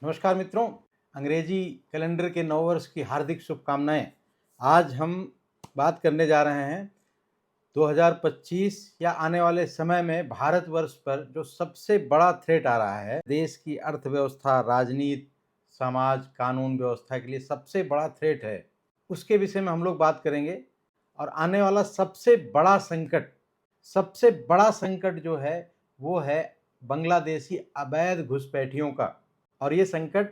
नमस्कार मित्रों, अंग्रेजी कैलेंडर के नव वर्ष की हार्दिक शुभकामनाएं। आज हम बात करने जा रहे हैं 2025 या आने वाले समय में भारतवर्ष पर जो सबसे बड़ा थ्रेट आ रहा है, देश की अर्थव्यवस्था, राजनीति, समाज, कानून व्यवस्था के लिए सबसे बड़ा थ्रेट है। उसके विषय में हम लोग बात करेंगे और आने वाला सबसे बड़ा संकट जो है वो है बांग्लादेशी अवैध घुसपैठियों का। और ये संकट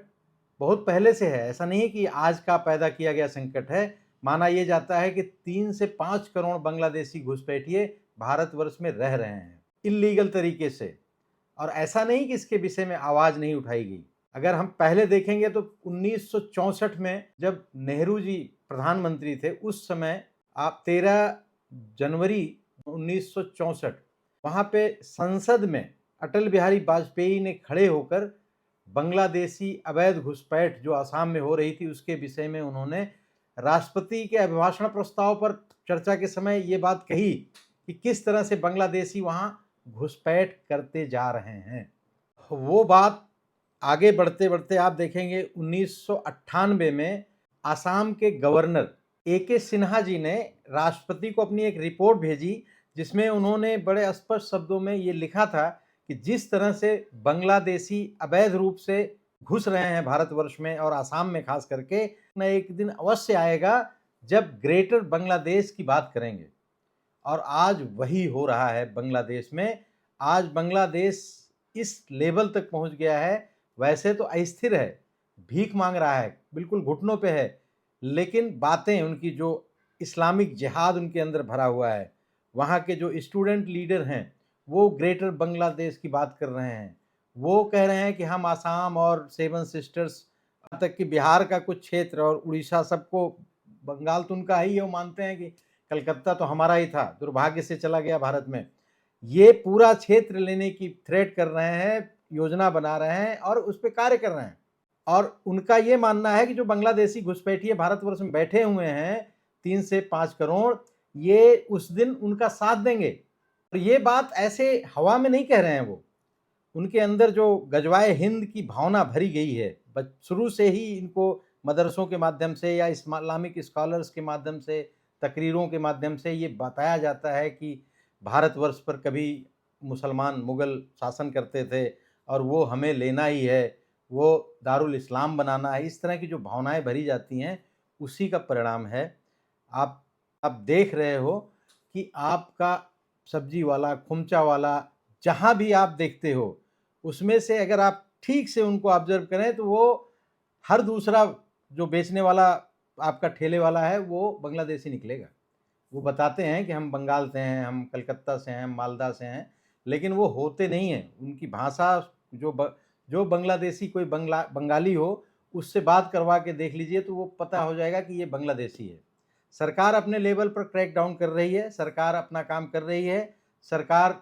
बहुत पहले से है, ऐसा नहीं कि आज का पैदा किया गया संकट है। माना यह जाता है कि 3 से 5 करोड़ बांग्लादेशी घुसपैठिए भारतवर्ष में रह रहे हैं इल्लीगल तरीके से, और ऐसा नहीं कि इसके विषय में आवाज नहीं उठाई गई। अगर हम पहले देखेंगे तो 1964 में जब नेहरू जी प्रधानमंत्री थे, उस समय आप 13 जनवरी 1964 वहां पे संसद में अटल बिहारी वाजपेयी ने खड़े होकर बांग्लादेशी अवैध घुसपैठ जो असम में हो रही थी उसके विषय में उन्होंने राष्ट्रपति के अभिभाषण प्रस्ताव पर चर्चा के समय ये बात कही कि किस तरह से बांग्लादेशी वहां घुसपैठ करते जा रहे हैं। वो बात आगे बढ़ते बढ़ते आप देखेंगे 1998 में असम के गवर्नर ए.के. सिन्हा जी ने राष्ट्रपति को अपनी एक रिपोर्ट भेजी, जिसमें उन्होंने बड़े स्पष्ट शब्दों में ये लिखा था कि जिस तरह से बांग्लादेशी अवैध रूप से घुस रहे हैं भारतवर्ष में और असम में खास करके, न एक दिन अवश्य आएगा जब ग्रेटर बांग्लादेश की बात करेंगे। और आज वही हो रहा है बांग्लादेश में। आज बांग्लादेश इस लेवल तक पहुंच गया है, वैसे तो अस्थिर है, भीख मांग रहा है, बिल्कुल घुटनों पे है, लेकिन बातें उनकी जो इस्लामिक जिहाद उनके अंदर भरा हुआ है। वहाँ के जो स्टूडेंट लीडर हैं वो ग्रेटर बांग्लादेश की बात कर रहे हैं। वो कह रहे हैं कि हम आसाम और सेवन सिस्टर्स तक कि बिहार का कुछ क्षेत्र और उड़ीसा, सबको, बंगाल तो उनका ही है, वो मानते हैं कि कलकत्ता तो हमारा ही था, दुर्भाग्य से चला गया भारत में। ये पूरा क्षेत्र लेने की थ्रेट कर रहे हैं, योजना बना रहे हैं और उस पर कार्य कर रहे हैं। और उनका ये मानना है कि जो बांग्लादेशी घुसपैठिए भारतवर्ष में बैठे हुए हैं 3 से 5 करोड़, ये उस दिन उनका साथ देंगे। और ये बात ऐसे हवा में नहीं कह रहे हैं, वो उनके अंदर जो गजवाए हिंद की भावना भरी गई है, शुरू से ही इनको मदरसों के माध्यम से या इस्लामिक स्कॉलर्स के माध्यम से, तकरीरों के माध्यम से ये बताया जाता है कि भारतवर्ष पर कभी मुसलमान मुगल शासन करते थे और वो हमें लेना ही है, वो दारुल इस्लाम बनाना है। इस तरह की जो भावनाएं भरी जाती हैं, उसी का परिणाम है। आप देख रहे हो कि आपका सब्जी वाला, खुमचा वाला, जहां भी आप देखते हो, उसमें से अगर आप ठीक से उनको ऑब्जर्व करें तो वो हर दूसरा जो बेचने वाला आपका ठेले वाला है वो बांग्लादेशी निकलेगा। वो बताते हैं कि हम बंगाल से हैं, हम कलकत्ता से हैं, हम मालदा से हैं, लेकिन वो होते नहीं हैं। उनकी भाषा जो बांग्लादेशी कोई बंगाली हो, उससे बात करवा के देख लीजिए तो वो पता हो जाएगा कि ये बांग्लादेशी है। सरकार अपने लेवल पर क्रैक डाउन कर रही है, सरकार अपना काम कर रही है। सरकार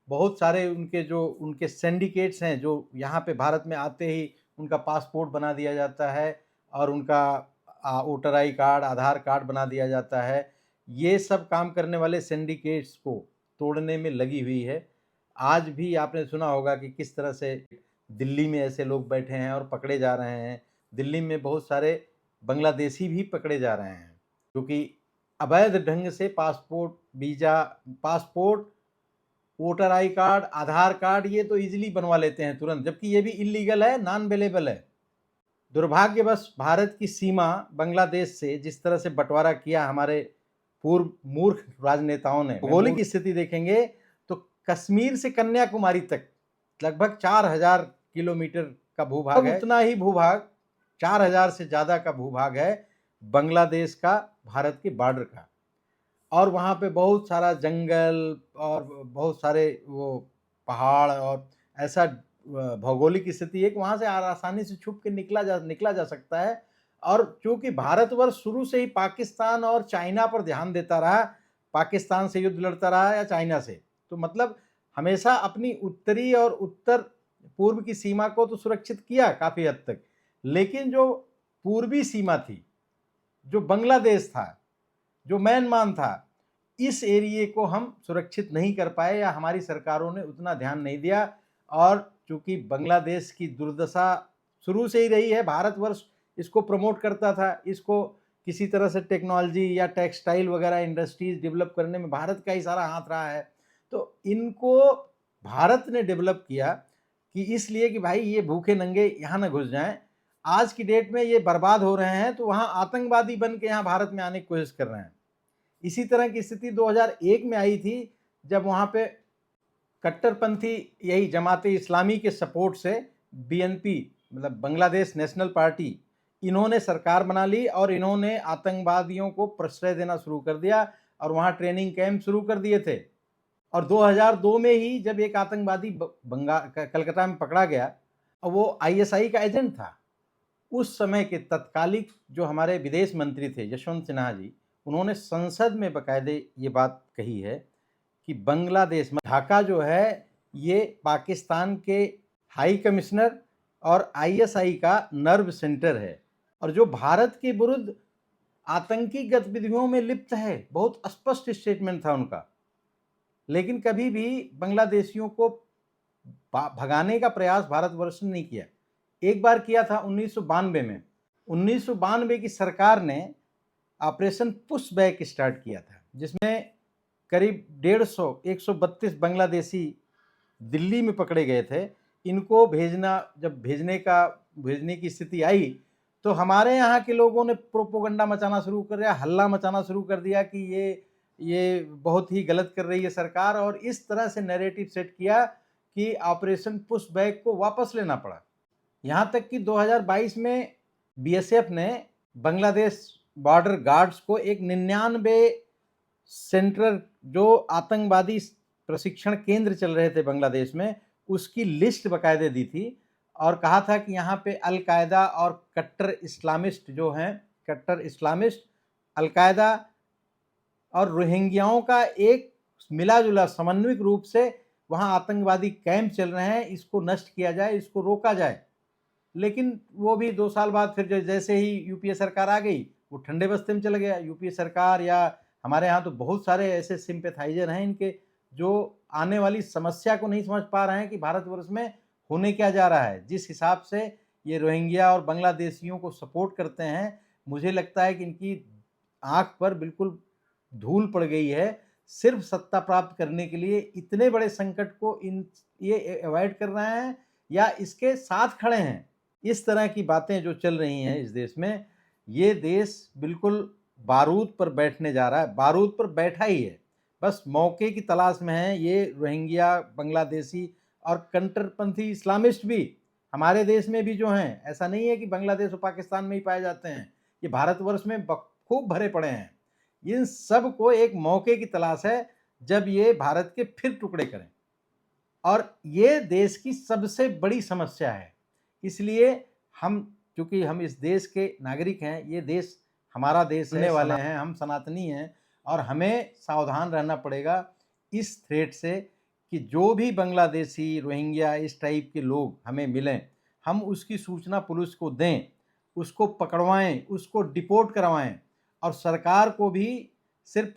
बहुत सारे उनके सिंडिकेट्स हैं जो यहाँ पे भारत में आते ही उनका पासपोर्ट बना दिया जाता है और उनका voter I card, Aadhaar card बना दिया जाता है। ये सब काम करने वाले सिंडिकेट्स को तोड़ने में लगी हुई है। आज भी आपने सुना होगा कि किस तरह से दिल्ली में ऐसे लोग बैठे हैं और पकड़े जा रहे हैं। दिल्ली में बहुत सारे बांग्लादेशी भी पकड़े जा रहे हैं क्योंकि अवैध ढंग से passport, voter I card, Aadhaar card ये तो इजीली बनवा लेते हैं तुरंत, जबकि ये भी इलीगल है, नॉन अवेलेबल है। दुर्भाग्यवश भारत की सीमा बांग्लादेश से जिस तरह से बंटवारा किया हमारे पूर्व मूर्ख राजनेताओं ने, भौगोलिक स्थिति देखेंगे तो कश्मीर से कन्याकुमारी तक लगभग 4000 किलोमीटर का भूभाग है। उतना ही भूभाग, 4000 से ज्यादा का भूभाग है बांग्लादेश का, भारत के बॉर्डर का। और वहाँ पे बहुत सारा जंगल और बहुत सारे वो पहाड़ और ऐसा भौगोलिक स्थिति है कि वहाँ से आसानी से छुप के निकला जा सकता है। और चूंकि भारतवर्ष शुरू से ही पाकिस्तान और चाइना पर ध्यान देता रहा, पाकिस्तान से युद्ध लड़ता रहा या चाइना से, तो मतलब हमेशा अपनी उत्तरी और उत्तर पूर्व की सीमा को तो सुरक्षित किया काफी हद तक, लेकिन जो पूर्वी सीमा थी, जो बांग्लादेश था, जो म्यांमार था, इस एरिए को हम सुरक्षित नहीं कर पाए या हमारी सरकारों ने उतना ध्यान नहीं दिया। और चूंकि बांग्लादेश की दुर्दशा शुरू से ही रही है। भारतवर्ष इसको प्रमोट करता था, इसको किसी तरह से टेक्नोलॉजी या टेक्सटाइल वगैरह इंडस्ट्रीज डेवलप करने में भारत का ही सारा हाथ रहा है। तो इनको भारत ने डेवलप किया कि इसलिए कि भाई ये भूखे नंगे यहाँ न घुस जाएं। आज की डेट में ये बर्बाद हो रहे हैं तो वहाँ आतंकवादी बन के यहाँ भारत में आने की कोशिश कर रहे हैं। इसी तरह की स्थिति 2001 में आई थी, जब वहाँ पे कट्टरपंथी यही जमाते इस्लामी के सपोर्ट से बीएनपी मतलब बांग्लादेश नेशनल पार्टी, इन्होंने सरकार बना ली और इन्होंने आतंकवादियों को प्रश्रय देना शुरू कर दिया और वहाँ ट्रेनिंग कैंप शुरू कर दिए थे। और 2002 में ही जब एक आतंकवादी कलकत्ता में पकड़ा गया और वो आईएसआई का एजेंट था, उस समय के तत्कालिक जो हमारे विदेश मंत्री थे यशवंत सिन्हा जी, उन्होंने संसद में बाकायदे ये बात कही है कि बांग्लादेश में ढाका जो है ये पाकिस्तान के हाई कमिश्नर और आईएसआई का नर्व सेंटर है और जो भारत के विरुद्ध आतंकी गतिविधियों में लिप्त है। बहुत स्पष्ट स्टेटमेंट था उनका। लेकिन कभी भी बांग्लादेशियों को भगाने का प्रयास भारतवर्ष ने नहीं किया। एक बार किया था 1992 में। 1992 की सरकार ने ऑपरेशन पुशबैक स्टार्ट किया था, जिसमें करीब 132 बांग्लादेशी दिल्ली में पकड़े गए थे। इनको जब भेजने की स्थिति आई तो हमारे यहाँ के लोगों ने प्रोपोगंडा मचाना शुरू कर दिया, हल्ला मचाना शुरू कर दिया कि ये बहुत ही गलत कर रही है सरकार, और इस तरह से नैरेटिव सेट किया कि ऑपरेशन पुशबैक को वापस लेना पड़ा। यहाँ तक कि 2022 में बीएसएफ ने बांग्लादेश बॉर्डर गार्ड्स को एक 99 सेंटर जो आतंकवादी प्रशिक्षण केंद्र चल रहे थे बांग्लादेश में, उसकी लिस्ट बाकायदे दी थी और कहा था कि यहाँ पे अलकायदा और कट्टर इस्लामिस्ट जो हैं, कट्टर इस्लामिस्ट, अलकायदा और रोहिंग्याओं का एक मिला जुला समन्वित रूप से वहाँ आतंकवादी कैंप चल रहे हैं, इसको नष्ट किया जाए, इसको रोका जाए। लेकिन वो भी 2 साल बाद फिर जैसे ही यूपीए सरकार आ गई, वो ठंडे बस्ते में चला गया। यूपीए सरकार या हमारे यहाँ तो बहुत सारे ऐसे सिंपैथाइजर हैं इनके, जो आने वाली समस्या को नहीं समझ पा रहे हैं कि भारतवर्ष में होने क्या जा रहा है। जिस हिसाब से ये रोहिंग्या और बांग्लादेशियों को सपोर्ट करते हैं, मुझे लगता है कि इनकी आंख पर बिल्कुल धूल पड़ गई है। सिर्फ सत्ता प्राप्त करने के लिए इतने बड़े संकट को ये अवॉइड कर रहे हैं या इसके साथ खड़े हैं। इस तरह की बातें जो चल रही हैं इस देश में, ये देश बिल्कुल बारूद पर बैठने जा रहा है, बारूद पर बैठा ही है, बस मौके की तलाश में है। ये रोहिंग्या, बांग्लादेशी और कट्टरपंथी इस्लामिस्ट भी हमारे देश में भी जो हैं, ऐसा नहीं है कि बांग्लादेश और पाकिस्तान में ही पाए जाते हैं, ये भारतवर्ष में खूब भरे पड़े हैं। इन सब को एक मौके की तलाश है जब ये भारत के फिर टुकड़े करें, और ये देश की सबसे बड़ी समस्या है। इसलिए चूंकि हम इस देश के नागरिक हैं, ये देश हमारा देश रहने वाले हैं, हम सनातनी हैं, और हमें सावधान रहना पड़ेगा इस थ्रेट से कि जो भी बांग्लादेशी, रोहिंग्या, इस टाइप के लोग हमें मिलें, हम उसकी सूचना पुलिस को दें, उसको पकड़वाएं, उसको डिपोर्ट करवाएं। और सरकार को भी सिर्फ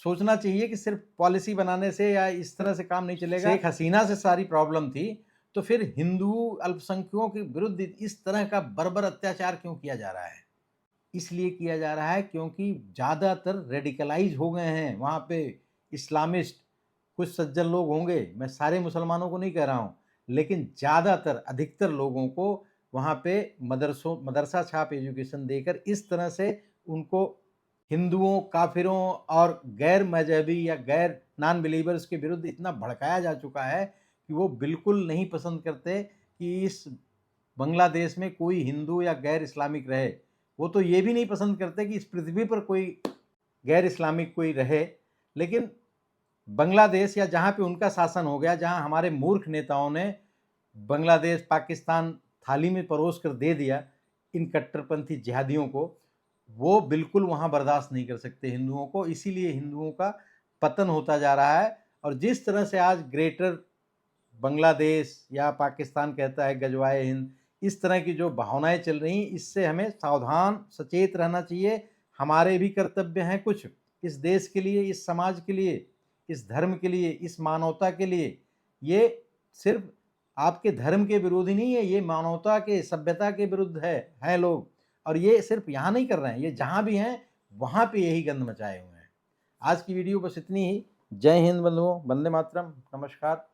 सोचना चाहिए कि सिर्फ पॉलिसी बनाने से या इस तरह से काम नहीं चलेगा। शेख हसीना से सारी प्रॉब्लम थी, तो फिर हिंदू अल्पसंख्यकों के विरुद्ध इस तरह का बर्बर अत्याचार क्यों किया जा रहा है? इसलिए किया जा रहा है क्योंकि ज़्यादातर रेडिकलाइज हो गए हैं वहाँ पे इस्लामिस्ट। कुछ सज्जन लोग होंगे, मैं सारे मुसलमानों को नहीं कह रहा हूँ, लेकिन ज़्यादातर अधिकतर लोगों को वहाँ पे मदरसा छाप एजुकेशन देकर इस तरह से उनको हिंदुओं, काफिरों और गैर मजहबी या गैर नॉन बिलीवर्स के विरुद्ध इतना भड़काया जा चुका है कि वो बिल्कुल नहीं पसंद करते कि इस बांग्लादेश में कोई हिंदू या गैर इस्लामिक रहे। वो तो ये भी नहीं पसंद करते कि इस पृथ्वी पर कोई गैर इस्लामिक कोई रहे। लेकिन बांग्लादेश या जहाँ पे उनका शासन हो गया, जहाँ हमारे मूर्ख नेताओं ने बांग्लादेश, पाकिस्तान थाली में परोस कर दे दिया इन कट्टरपंथी जिहादियों को, वो बिल्कुल वहाँ बर्दाश्त नहीं कर सकते हिंदुओं को। इसीलिए हिंदुओं का पतन होता जा रहा है। और जिस तरह से आज ग्रेटर बांग्लादेश या पाकिस्तान कहता है गजवाए हिंद, इस तरह की जो भावनाएं चल रही, इससे हमें सावधान, सचेत रहना चाहिए। हमारे भी कर्तव्य हैं कुछ इस देश के लिए, इस समाज के लिए, इस धर्म के लिए, इस मानवता के लिए। ये सिर्फ आपके धर्म के विरोधी नहीं है, ये मानवता के, सभ्यता के विरुद्ध है लोग। और ये सिर्फ यहाँ नहीं कर रहे हैं, ये जहाँ भी हैं वहाँ पे यही गंद मचाए हुए हैं। आज की वीडियो बस इतनी ही। जय हिंद बंधुओं, वंदे मातरम, नमस्कार।